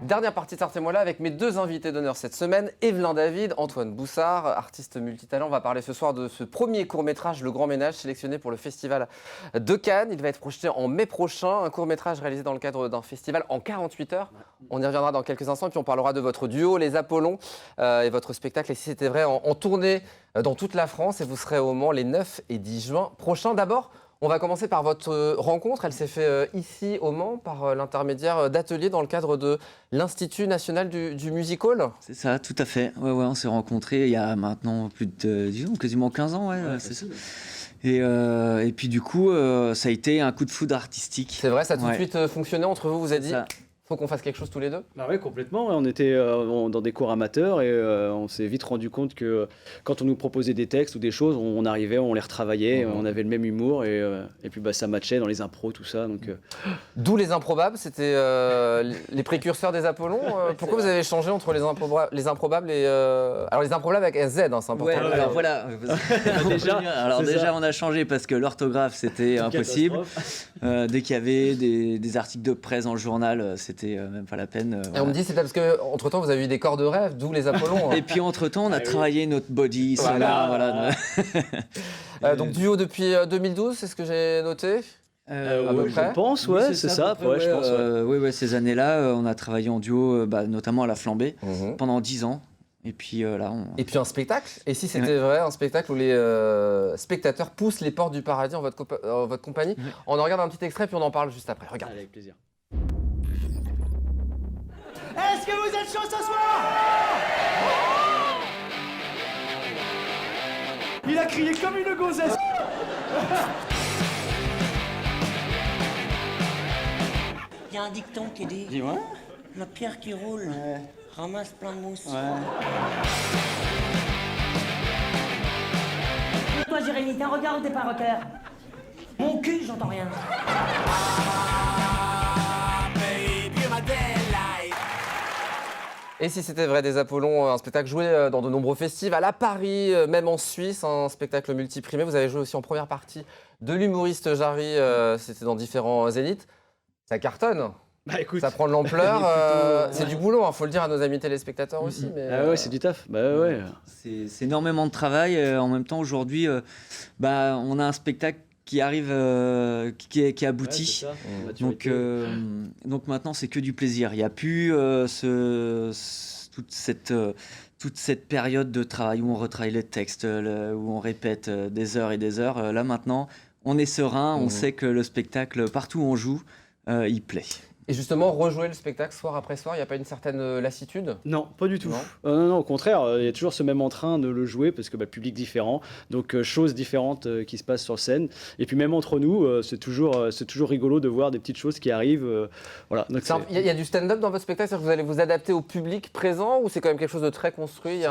Dernière partie de Sortez-moi là avec mes deux invités d'honneur cette semaine, Evelyn David, Antoine Boussard, artiste multitalent. On va parler ce soir de ce premier court-métrage, Le Grand Ménage, sélectionné pour le Festival de Cannes. Il va être projeté en mai prochain, un court-métrage réalisé dans le cadre d'un festival en 48 heures. On y reviendra dans quelques instants, puis on parlera de votre duo, Les Apollons, et votre spectacle. Et si c'était vrai, en tournée dans toute la France, et vous serez au Mans les 9 et 10 juin prochains. D'abord, on va commencer par votre rencontre. Elle s'est faite ici au Mans par l'intermédiaire d'ateliers dans le cadre de l'Institut national du music hall. C'est ça, tout à fait. Ouais, on s'est rencontrés il y a maintenant plus de, disons, quasiment 15 ans. C'est ça. Et puis du coup, ça a été un coup de foudre artistique. C'est vrai, ça a tout de suite fonctionné entre vous. Vous avez dit, ça. faut qu'on fasse quelque chose tous les deux. Bah oui, complètement. On était dans des cours amateurs et on s'est vite rendu compte que quand on nous proposait des textes ou des choses, on arrivait, on les retravaillait, on avait le même humour et puis ça matchait dans les impros, tout ça. Donc, D'où Les Improbables, c'était les précurseurs des Apollons. Pourquoi vous avez changé entre les Improbables et... Alors les Improbables avec SZ, hein, c'est important. Ouais, alors voilà. déjà, on a changé parce que l'orthographe, c'était impossible. Dès qu'il y avait des articles de presse dans le journal, c'était même pas la peine. Et on me dit c'est parce qu'entre-temps, vous avez eu des corps de rêve, d'où Les Apollons. Et puis entre-temps, on a travaillé notre body. Voilà. Donc duo depuis 2012, c'est ce que j'ai noté. Je pense, ouais, c'est ça. Je pense. Oui, ces années-là, on a travaillé en duo, notamment à la Flambée, pendant 10 ans. Et puis là, Et puis un spectacle. Et si c'était vrai, un spectacle où les spectateurs poussent les portes du paradis en votre compagnie. On en regarde un petit extrait, puis on en parle juste après. Regarde. Avec plaisir. Est-ce que vous êtes chaud ce soir? Il a crié comme une gonzesse. Il y a un dicton qui dit Dis-moi. la pierre qui roule ramasse plein de mousse. Toi Jérémy, t'es un rocker ou t'es pas un rocker? Mon cul, j'entends rien. Et si c'était vrai, des Apollons, un spectacle joué dans de nombreux festivals, à Paris, même en Suisse, un spectacle multiprimé. Vous avez joué aussi en première partie de l'humoriste Jarry, c'était dans différents zéniths. Ça cartonne. Bah écoute. Ça prend de l'ampleur. C'est du boulot, faut le dire à nos amis téléspectateurs aussi. Mais, Ah ouais, c'est du taf. Bah ouais. c'est énormément de travail. En même temps, aujourd'hui, on a un spectacle qui arrive, qui aboutit. Donc maintenant, c'est que du plaisir. Il n'y a plus toute cette période de travail où on retravaille les textes, où on répète des heures et des heures. Là maintenant, on est serein, on sait que le spectacle, partout où on joue, il plaît. Et justement, rejouer le spectacle soir après soir, il n'y a pas une certaine lassitude? Non, pas du tout. Non. Non, au contraire, il y a toujours ce même entrain de le jouer parce que public différent, donc choses différentes qui se passent sur scène. Et puis même entre nous, c'est toujours rigolo de voir des petites choses qui arrivent. Voilà. Il y a du stand-up dans votre spectacle, c'est-à-dire que vous allez vous adapter au public présent ou c'est quand même quelque chose de très construit?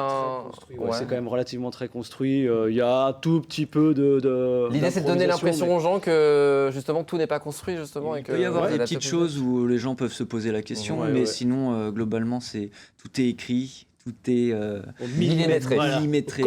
C'est quand même relativement très construit. Il y a un tout petit peu de L'idée, c'est de donner l'impression aux gens que justement tout n'est pas construit justement. Il peut y avoir des petites choses où les gens peuvent se poser la question, mais sinon, globalement, tout est écrit, tout est millimétré. millimétré.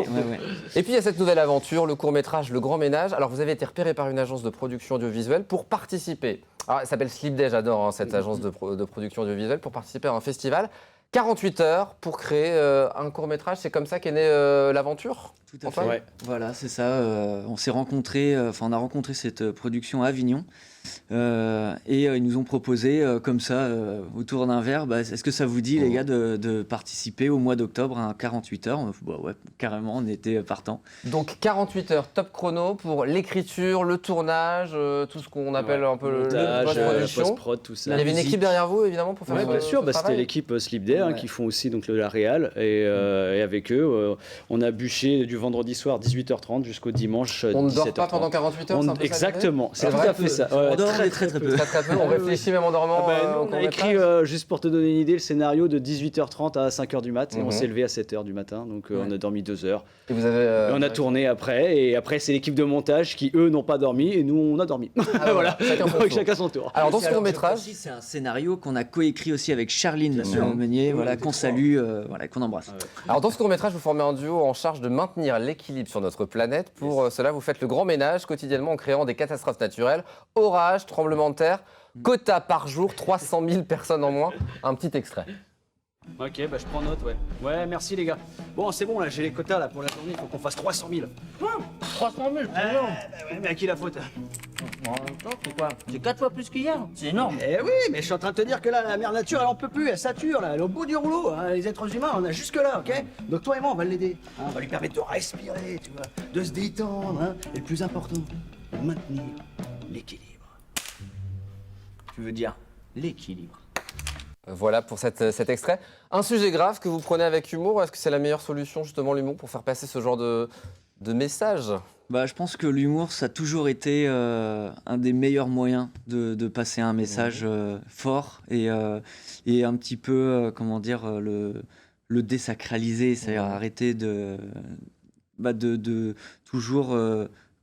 Et puis il y a cette nouvelle aventure, le court-métrage Le Grand Ménage. Alors vous avez été repéré par une agence de production audiovisuelle pour participer. Alors, elle s'appelle Sleep Day, j'adore cette agence de production audiovisuelle, pour participer à un festival. 48 heures pour créer un court-métrage, c'est comme ça qu'est née l'aventure? Tout à fait. Ouais. Voilà, c'est ça. On s'est rencontrés, on a rencontré cette production à Avignon. Et ils nous ont proposé comme ça autour d'un verre, est-ce que ça vous dit les gars de participer au mois d'octobre à 48 heures? Ouais, carrément, on était partants. Donc 48 heures top chrono pour l'écriture, le tournage, tout ce qu'on appelle un peu le post-prod, tout ça. Il y avait une équipe derrière vous évidemment pour faire bien sûr, c'était l'équipe Sleep Day qui font aussi donc la réal et avec eux on a bûché du vendredi soir 18h30 jusqu'au dimanche 17h30. On ne dort pas pendant 48 heures, exactement, c'est tout à fait ça. On dort très peu. On réfléchit même en dormant. On a écrit, juste pour te donner une idée, le scénario de 18h30 à 5h du mat. Et on s'est levé à 7h du matin, donc on a dormi 2 heures. Et vous avez, on a tourné après, et après c'est l'équipe de montage qui, eux, n'ont pas dormi, et nous, on a dormi. Voilà, chacun son tour. Alors dans ce court-métrage... C'est un scénario qu'on a coécrit aussi avec Charline Meunier, qu'on salue, qu'on embrasse. Alors dans ce court-métrage, vous formez un duo en charge de maintenir l'équilibre sur notre planète. Pour cela, vous faites le grand ménage quotidiennement en créant des catastrophes naturelles, orages, orage, tremblement de terre, quota par jour, 300 000 personnes en moins. Un petit extrait. Ok, bah je prends note, ouais. Ouais, merci les gars. Bon, c'est bon, là, j'ai les quotas là pour la journée, il faut qu'on fasse 300 000. 300 000, c'est énorme. Ouais, mais à qui la faute? En même temps, c'est quoi? C'est 4 fois plus qu'hier. C'est énorme. Eh oui, mais je suis en train de te dire que là, la mère nature, elle en peut plus, elle sature, là, elle est au bout du rouleau. Hein. Les êtres humains, on a jusque là, ok? Donc toi et moi, on va l'aider. Hein, on va lui permettre de respirer, tu vois, de se détendre, hein. Et le plus important, de maintenir l'équilibre. Tu veux dire l'équilibre? Voilà pour cet extrait. Un sujet grave que vous prenez avec humour, est-ce que c'est la meilleure solution justement l'humour pour faire passer ce genre de message? Bah, je pense que l'humour, ça a toujours été un des meilleurs moyens de passer un message fort et un petit peu, comment dire, le désacraliser, c'est-à-dire arrêter de toujours,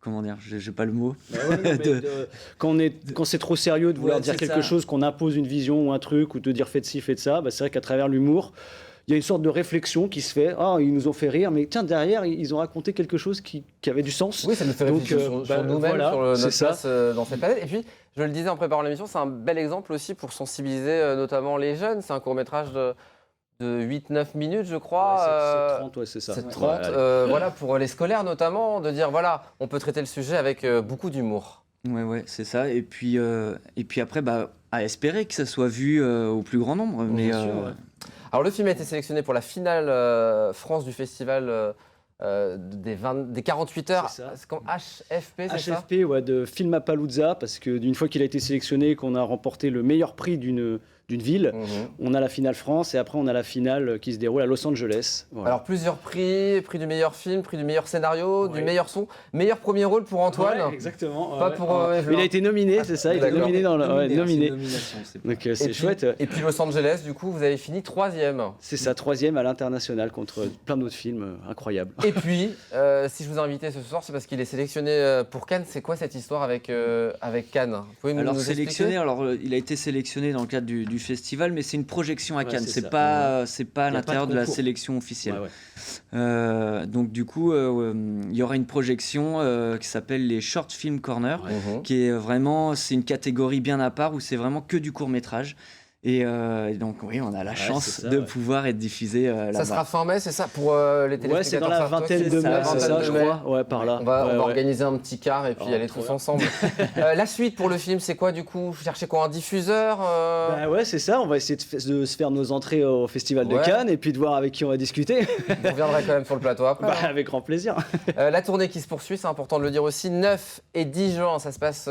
comment dire, j'ai pas le mot. Bah ouais, non, mais quand c'est trop sérieux de vouloir Ouais, dire c'est quelque ça. chose, qu'on impose une vision ou un truc, ou de dire faites ci, faites ça, bah c'est vrai qu'à travers l'humour, il y a une sorte de réflexion qui se fait. Ah, ils nous ont fait rire, mais tiens, derrière, ils ont raconté quelque chose qui avait du sens. Oui, ça nous fait Donc, réfléchir sur nous-mêmes, voilà, sur c'est notre ça. place dans cette planète. Et puis, je le disais en préparant l'émission, c'est un bel exemple aussi pour sensibiliser notamment les jeunes. C'est un court-métrage de 8-9 minutes, je crois. Ouais, 7h30, ouais, c'est ça. 7h30, voilà, pour les scolaires notamment, de dire, voilà, on peut traiter le sujet avec beaucoup d'humour. Ouais, c'est ça. Et puis après, bah, à espérer que ça soit vu au plus grand nombre. Mais Bien sûr, ouais. Alors, le film a été sélectionné pour la finale France du festival des 48 heures. C'est ça. C'est comme HFP, c'est ça? HFP, ouais, de Filmapalooza, parce que d'une fois qu'il a été sélectionné, qu'on a remporté le meilleur prix d'une ville, on a la finale France et après on a la finale qui se déroule à Los Angeles. Voilà. Alors, plusieurs prix, prix du meilleur film, prix du meilleur scénario, du Ouais. meilleur son, meilleur premier rôle pour Antoine. Ouais, exactement. Pas pour Evelyn. Il a été nominé, c'est ça, il a été D'accord. nominé dans le. Ouais, nominé. Nomination, c'est Donc Et c'est puis- chouette. Et puis Los Angeles, du coup, vous avez fini 3e. C'est sa 3e à l'international contre plein d'autres films incroyables. Et puis, si je vous ai invité ce soir, c'est parce qu'il est sélectionné pour Cannes. C'est quoi cette histoire avec Cannes? Vous pouvez Alors nous sélectionné, expliquer il a été sélectionné dans le cadre du festival, mais c'est une projection à Ouais, Cannes. c'est C'est ça. pas à Il y a pas de l'intérieur de la concours. sélection officielle. Ouais, ouais. Donc du coup, il y aura une projection qui s'appelle les Short Film Corner, qui est vraiment, c'est une catégorie bien à part où c'est vraiment que du court métrage. Et donc oui, on a la chance c'est ça, de ouais. pouvoir être diffusé là-bas. Ça sera fin mai, c'est ça, pour les téléspectateurs? Ouais, c'est dans la sartois, vingtaine de c'est mai, la c'est vingtaine ça, de je mai. crois. Ouais, par là. On va Ouais, ouais. organiser un petit quart et puis Oh, aller trop tous bien. ensemble. La suite pour le film, c'est quoi du coup? Vous cherchez quoi, un diffuseur Bah ouais, c'est ça. On va essayer de se faire nos entrées au Festival de Ouais. Cannes et puis de voir avec qui on va discuter. Vous reviendrez quand même sur le plateau après. Bah, hein. avec grand plaisir. La tournée qui se poursuit, c'est important de le dire aussi. 9 et 10 juin, ça se passe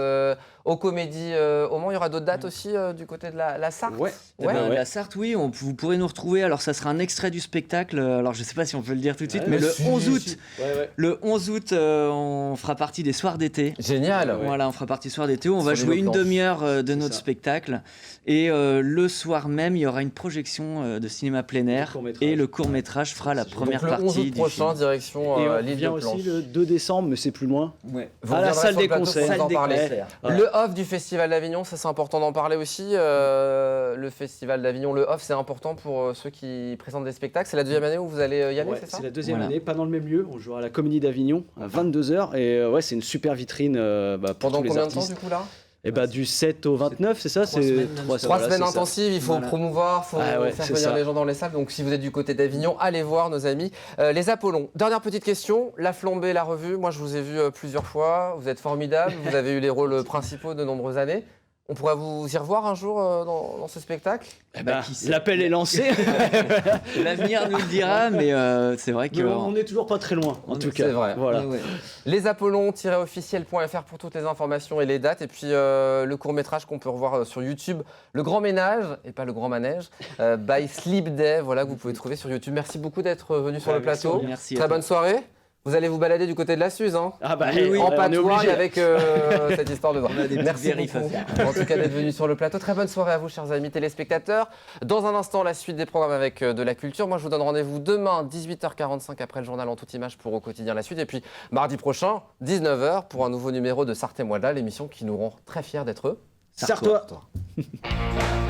aux Comédies au Mans. Il y aura d'autres dates aussi du côté de la Sarthe. Ouais. Eh ben, Ouais. La Sarthe, oui, vous pourrez nous retrouver. Alors, ça sera un extrait du spectacle. Alors, je ne sais pas si on peut le dire tout de suite, Ouais, mais mais le si, 11 août, si. Ouais. le 11 août, on fera partie des soirs d'été. Génial. Voilà, on fera partie des soirs d'été. On va Sur jouer les une planches. demi-heure de notre ça. spectacle. Et le soir même, il y aura une projection de cinéma plein air. court-métrage. Et le court-métrage fera la première Donc le 11 partie août du prochain, film. direction Et on l'île de vient Planche. aussi le 2 décembre, mais c'est plus loin. Ouais. Vous à la reviendrez salle sur des le plateau concerts. pour nous en parler. Ouais. Le off du Festival d'Avignon, ça c'est important d'en parler aussi. Le Festival d'Avignon, le off, c'est important pour ceux qui présentent des spectacles. C'est la deuxième année où vous allez y aller, Ouais, c'est ça? c'est la deuxième Voilà. année, pas dans le même lieu. On jouera à la Comédie d'Avignon à 22h. Et ouais, c'est une super vitrine pour Pendant tous les combien de temps artistes. du coup là? Et bah, du 7 au 29, c'est ça? 3 semaines non-stop. 3 voilà, semaines c'est ça. intensives, il faut Voilà. promouvoir, il faut Ah ouais, faire c'est venir ça. les gens dans les salles. Donc si vous êtes du côté d'Avignon, allez voir nos amis les Apollons. Dernière petite question, La Flambée, la revue. Moi je vous ai vu plusieurs fois, vous êtes formidables, vous avez eu les rôles principaux de nombreuses années. On pourrait vous y revoir un jour dans ce spectacle? Eh ben, qui sait. l'appel est lancé. L'avenir nous le dira, mais c'est vrai que. Mais on n'est toujours pas très loin, en tout cas. C'est vrai. Voilà. Ouais. Les Apollons-officiel.fr pour toutes les informations et les dates. Et puis le court-métrage qu'on peut revoir sur YouTube, Le Grand Ménage, et pas Le Grand Manège, by Sleep Day, voilà, que vous pouvez trouver sur YouTube. Merci beaucoup d'être venu sur le merci, plateau. merci à Très toi. bonne soirée. Vous allez vous balader du côté de la Suze, hein, Ah bah, en on est patouille obligé. avec cette histoire de voix. a des petites Merci vérifs à beaucoup, en tout cas, d'être venu sur le plateau. Très bonne soirée à vous, chers amis téléspectateurs. Dans un instant, la suite des programmes avec de la culture. Moi, je vous donne rendez-vous demain, 18h45, après le journal en toute image pour Au Quotidien la suite. Et puis, mardi prochain, 19h, pour un nouveau numéro de Sarthe et moi de là, l'émission qui nous rend très fiers d'être eux. Sartois. Sartois.